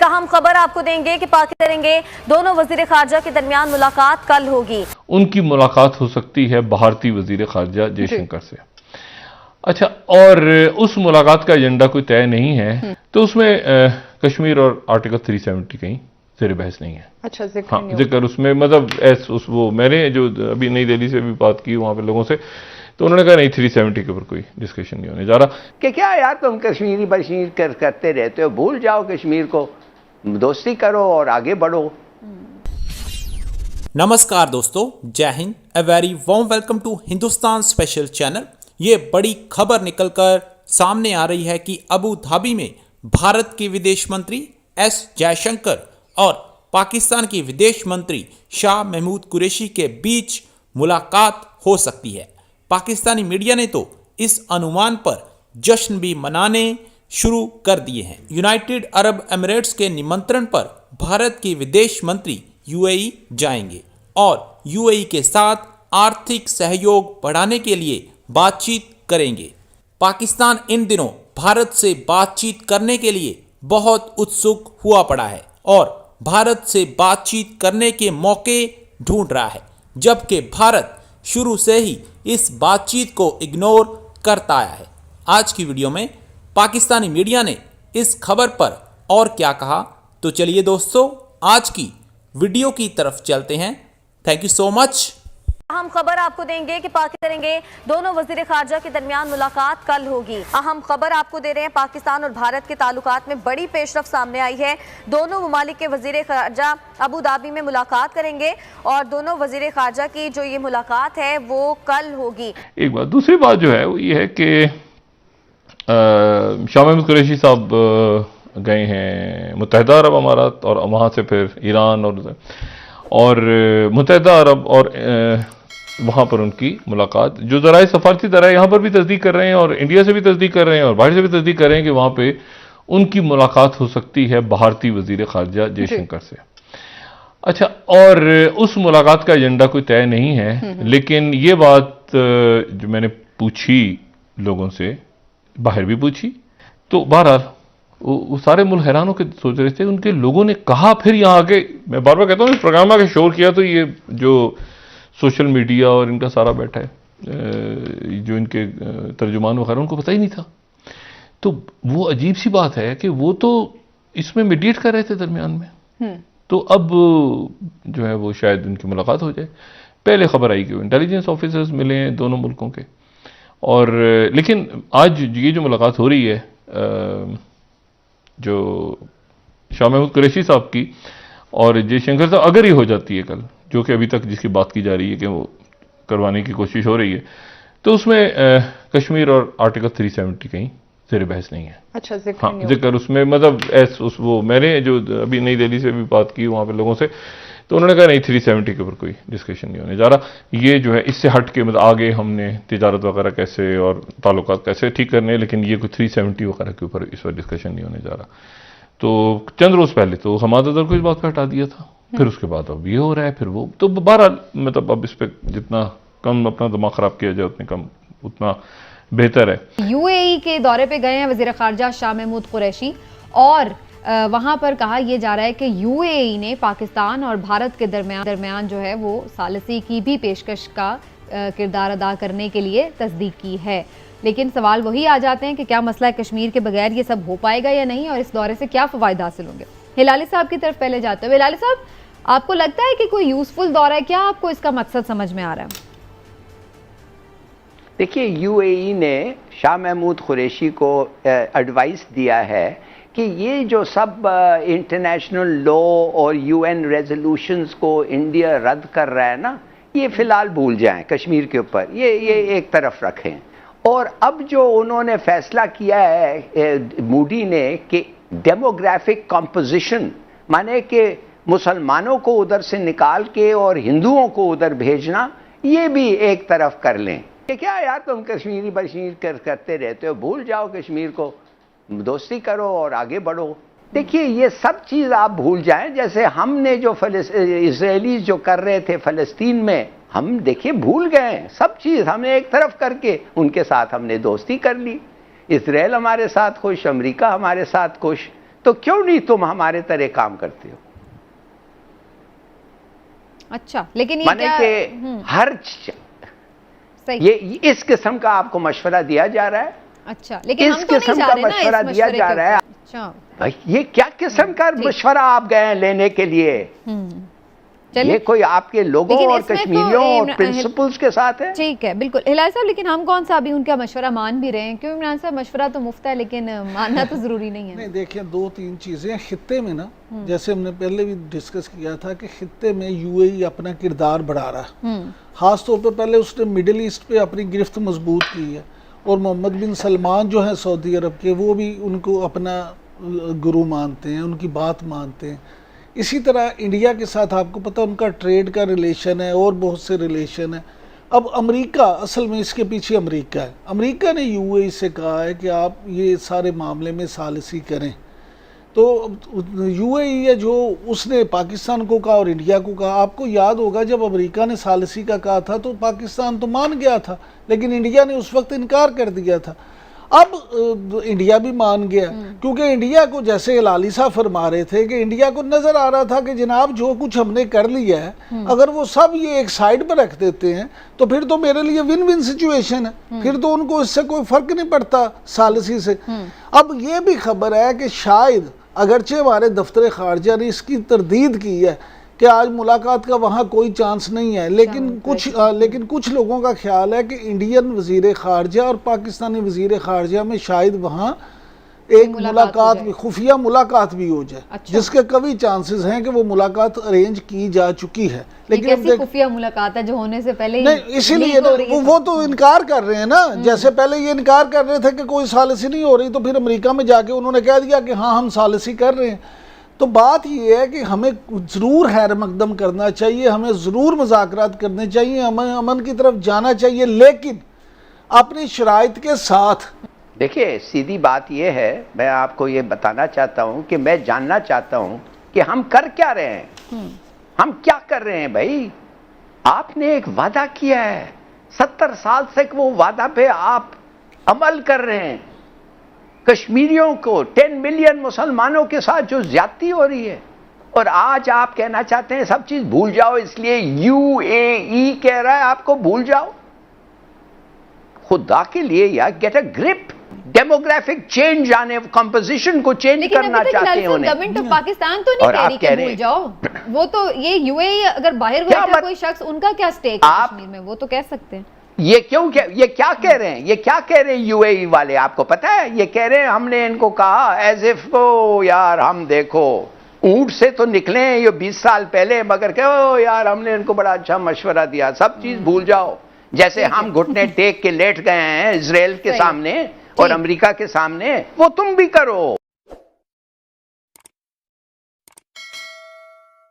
अहम खबर आपको देंगे कि पाकिस्तान करेंगे दोनों वजीर खारजा के दरमियान मुलाकात कल होगी। उनकी मुलाकात हो सकती है भारतीय वजीर खारजा जयशंकर से। अच्छा, और उस मुलाकात का एजेंडा कोई तय नहीं है, तो उसमें कश्मीर और आर्टिकल 370 कहीं ज़ेर बहस नहीं है। अच्छा, जिक्र उसमें मतलब वो मैंने जो अभी नई दिल्ली से भी बात की वहां पे लोगों से, तो उन्होंने कहा नहीं 370 के ऊपर कोई डिस्कशन नहीं होने जा रहा। कि क्या यार तुम कश्मीरी बशीर करते रहते हो, भूल जाओ कश्मीर को, दोस्ती करो और आगे बढ़ो। नमस्कार दोस्तों, जय Hind. A very warm welcome to Hindustan special channel. ये बड़ी खबर निकलकर सामने आ रही है कि अबू धाबी में भारत के विदेश मंत्री एस जयशंकर और पाकिस्तान के विदेश मंत्री शाह महमूद कुरैशी के बीच मुलाकात हो सकती है। पाकिस्तानी मीडिया ने तो इस अनुमान पर जश्न भी मनाने शुरू कर दिए हैं। यूनाइटेड अरब एमिरेट्स के निमंत्रण पर भारत के विदेश मंत्री यूएई जाएंगे और यूएई के साथ आर्थिक सहयोग बढ़ाने के लिए बातचीत करेंगे। पाकिस्तान इन दिनों भारत से बातचीत करने के लिए बहुत उत्सुक हुआ पड़ा है और भारत से बातचीत करने के मौके ढूंढ रहा है, जबकि भारत शुरू से ही इस बातचीत को इग्नोर करता आया है। आज की वीडियो में पाकिस्तानी मीडिया ने इस खबर पर और क्या कहा, तो चलिए दोस्तों आज की वीडियो की तरफ चलते हैं। Thank you so much. अहम खबर आपको देंगे कि पाकिस्तान करेंगे दोनों वजीर खारजा के दरमियान मुलाकात कल होगी। अहम खबर आपको दे रहे हैं, पाकिस्तान और भारत के ताल्लुकात में बड़ी पेशरफ सामने आई है। दोनों ममालिक के वजीर खारजा अबू धाबी में मुलाकात करेंगे और दोनों वजीर खारजा की जो ये मुलाकात है वो कल होगी। एक बात, दूसरी बात जो है वो ये है कि शाह महमूद कुरैशी साहब गए हैं मुत्तहिदा अरब अमारात और वहाँ से फिर ईरान और मुत्तहिदा अरब और वहाँ पर उनकी मुलाकात, जो ज़राए सफारती ज़राए यहाँ पर भी तस्दीक कर रहे हैं और इंडिया से भी तस्दीक कर रहे हैं और बाहर से भी तस्दीक कर रहे हैं कि वहाँ पे उनकी मुलाकात हो सकती है भारतीय वजीर खारजा जयशंकर से। अच्छा, और उस मुलाकात का एजेंडा कोई तय नहीं है, लेकिन ये बात जो मैंने पूछी लोगों से, बाहर भी पूछी, तो बहरहाल वो सारे मुल्क हैरान होकर सोच रहे थे। उनके लोगों ने कहा, फिर यहाँ आके मैं बार बार कहता हूँ इस प्रोग्राम में आके शोर किया, तो ये जो सोशल मीडिया और इनका सारा बैठा है, जो इनके तर्जुमान वगैरह, उनको पता ही नहीं था। तो वो अजीब सी बात है कि वो तो इसमें मीडिएट कर रहे थे दरमियान में, तो अब जो है वो शायद उनकी मुलाकात हो जाए। पहले खबर आई कि वो इंटेलिजेंस ऑफिसर्स मिले हैं दोनों मुल्कों के, और लेकिन आज ये जो मुलाकात हो रही है जो शाह महमूद कुरैशी साहब की और जयशंकर साहब, अगर ये हो जाती है कल, जो कि अभी तक जिसकी बात की जा रही है कि वो करवाने की कोशिश हो रही है, तो उसमें कश्मीर और आर्टिकल 370 कहीं ज़ेर बहस नहीं है। अच्छा, जिक्र उसमें मतलब वो मैंने जो अभी नई दिल्ली से भी बात की वहाँ पे लोगों से, तो उन्होंने कहा नहीं 370 के ऊपर कोई डिस्कशन नहीं होने जा रहा। ये जो है इससे हट के मतलब आगे हमने तिजारत वगैरह कैसे और ताल्लुकात कैसे ठीक करने, लेकिन ये कोई 370 वगैरह के ऊपर इस पर डिस्कशन नहीं होने जा रहा। तो चंद रोज पहले तो हमाद अजहर को इस बात पर हटा दिया था, फिर उसके बाद अब ये हो रहा है, फिर वो, तो बहरहाल मतलब अब इस पर जितना कम अपना दिमाग खराब किया जाए उतने कम उतना बेहतर है। यूएई के दौरे पे गए हैं वजीर खारजा शाह महमूद कुरैशी और वहां पर कहा यह जा रहा है कि यूएई ने पाकिस्तान और भारत के दरमियान जो है वो सालिसी की भी पेशकश का किरदार अदा करने के लिए तस्दीक की है। लेकिन सवाल वही आ जाते हैं कि क्या मसला है कश्मीर के बगैर ये सब हो पाएगा या नहीं, और इस दौरे से क्या फ़वाइद हासिल होंगे। हिलाली साहब की तरफ पहले जाते हुए, हिलाली साहब आपको लगता है कि कोई यूजफुल दौरा है, क्या आपको इसका मकसद समझ में आ रहा है? देखिए, यूएई ने शाह महमूद कुरैशी को एडवाइस दिया है कि ये जो सब इंटरनेशनल लॉ और यूएन रेजोल्यूशंस को इंडिया रद्द कर रहा है ना, ये फ़िलहाल भूल जाएं, कश्मीर के ऊपर ये एक तरफ रखें। और अब जो उन्होंने फैसला किया है मूडी ने कि डेमोग्राफिक कंपोजिशन, माने कि मुसलमानों को उधर से निकाल के और हिंदुओं को उधर भेजना, ये भी एक तरफ कर लें। कि क्या यार तुम कश्मीरी बशीर करते रहते हो, भूल जाओ कश्मीर को, दोस्ती करो और आगे बढ़ो। देखिए, ये सब चीज़ आप भूल जाएं। जैसे हमने जो इजरायलीज जो कर रहे थे फ़लस्तीन में, हम देखिए भूल गए सब चीज़, हमने एक तरफ करके उनके साथ हमने दोस्ती कर ली। इजराइल हमारे साथ खुश, अमेरिका हमारे साथ खुश, तो तो क्यों नहीं तुम हमारे तरह काम करते हो? अच्छा, लेकिन ये माने क्या कि हर सही ये इस किस्म का आपको मशवरा दिया जा रहा है। अच्छा, लेकिन इस हम तो नहीं किस्म जा का रहे ना मशवरा इस दिया मशवरे जा के रहा है। ऊपर। अच्छा, भाई ये क्या किस्म का मशवरा आप गए हैं लेने के लिए? चलिए, ये कोई आपके लोगों लेकिन और इसमें तो कश्मीरियों और इमरान- प्रिंसिपल्स के साथ है। ठीक है, बिल्कुल हिलाल साहब, लेकिन हम कौन सा अभी उनका मशवरा मान भी रहे हैं? क्यों इमरान साहब, मशवरा तो मुफ्त है, लेकिन मानना तो जरूरी नहीं है। नहीं, देखिए, दो तीन चीज़ें खित्ते में ना, जैसे हमने पहले भी डिस्कस किया था कि खित्ते में यूएई अपना किरदार बढ़ा रहा है। खास तौर पर पहले उसने मिडिल ईस्ट पे अपनी गिरफ्त मजबूत की है, और मोहम्मद बिन सलमान जो हैं सऊदी अरब के, वो भी उनको अपना गुरु मानते हैं, उनकी बात मानते हैं। इसी तरह इंडिया के साथ आपको पता उनका ट्रेड का रिलेशन है और बहुत से रिलेशन है। अब अमेरिका, असल में इसके पीछे अमेरिका है। अमेरिका ने यूएई से कहा है कि आप ये सारे मामले में सालिसी करें। तो यूएई है जो उसने पाकिस्तान को कहा और इंडिया को कहा। आपको याद होगा जब अमेरिका ने सालिसी का कहा था तो पाकिस्तान तो मान गया था, लेकिन इंडिया ने उस वक्त इनकार कर दिया था। अब इंडिया भी मान गया, क्योंकि इंडिया को, जैसे हिलाली साहब फरमा रहे थे, कि इंडिया को नजर आ रहा था कि जनाब जो कुछ हमने कर लिया है, अगर वो सब ये एक साइड पर रख देते हैं तो फिर तो मेरे लिए विन विन सिचुएशन है, फिर तो उनको इससे कोई फर्क नहीं पड़ता सालिसी से। अब ये भी खबर है कि शायद, अगरचे हमारे दफ्तर खारजा ने इसकी तरदीद की है कि आज मुलाकात का वहाँ कोई चांस नहीं है, लेकिन कुछ लोगों का ख्याल है कि इंडियन वजीर खारजा और पाकिस्तानी वजीर खारजा में शायद वहाँ एक मुलाकात भी, खुफिया मुलाकात भी हो जाए। अच्छा। जिसके कभी चांसेस हैं कि वो मुलाकात अरेंज की जा चुकी है। लेकिन कैसी खुफिया मुलाकात है जो होने से पहले नहीं, इसीलिए वो तो इनकार कर रहे हैं ना। जैसे पहले ये इनकार कर रहे थे कि कोई सालिसी नहीं हो रही, तो फिर अमेरिका में जाके उन्होंने कह दिया कि हाँ हम सालिसी कर रहे हैं। तो बात ये है कि हमें ज़रूर हैर मकदम करना चाहिए, हमें ज़रूर मुज़ाकरात करने चाहिए, हमें अमन की तरफ जाना चाहिए, लेकिन अपनी शराइत के साथ। देखिए, सीधी बात यह है, मैं आपको ये बताना चाहता हूँ कि मैं जानना चाहता हूँ कि हम कर क्या रहे हैं, हम क्या कर रहे हैं। भाई, आपने एक वादा किया है, 70 साल से वो वादा पे आप अमल कर रहे हैं। कश्मीरियों को, 10 मिलियन मुसलमानों के साथ जो ज्यादती हो रही है, और आज आप कहना चाहते हैं सब चीज भूल जाओ, इसलिए यूएई कह रहा है आपको भूल जाओ। खुदा के लिए यार, get a grip. Demographic change आने, कंपोजिशन को चेंज करना चाहते हैं उन्हें। गवर्नमेंट ऑफ पाकिस्तान तो नहीं कह रही कि भूल जाओ, वो तो ये यूएई अगर बाहर बैठा कोई शख्स, उनका क्या स्टेक है कश्मीर में, वो तो कह सकते हैं। ये क्या कह रहे हैं, ये क्या कह रहे हैं यूएई वाले, आपको पता है? ये कह रहे हैं हमने इनको कहा एज इफ ओ यार हम देखो ऊंट से तो निकले हैं ये 20 साल पहले, मगर कहो यार हमने इनको बड़ा अच्छा मशवरा दिया, सब चीज भूल जाओ। जैसे हम घुटने टेक के लेट गए हैं इजराइल के सामने और अमेरिका के सामने, वो तुम भी करो।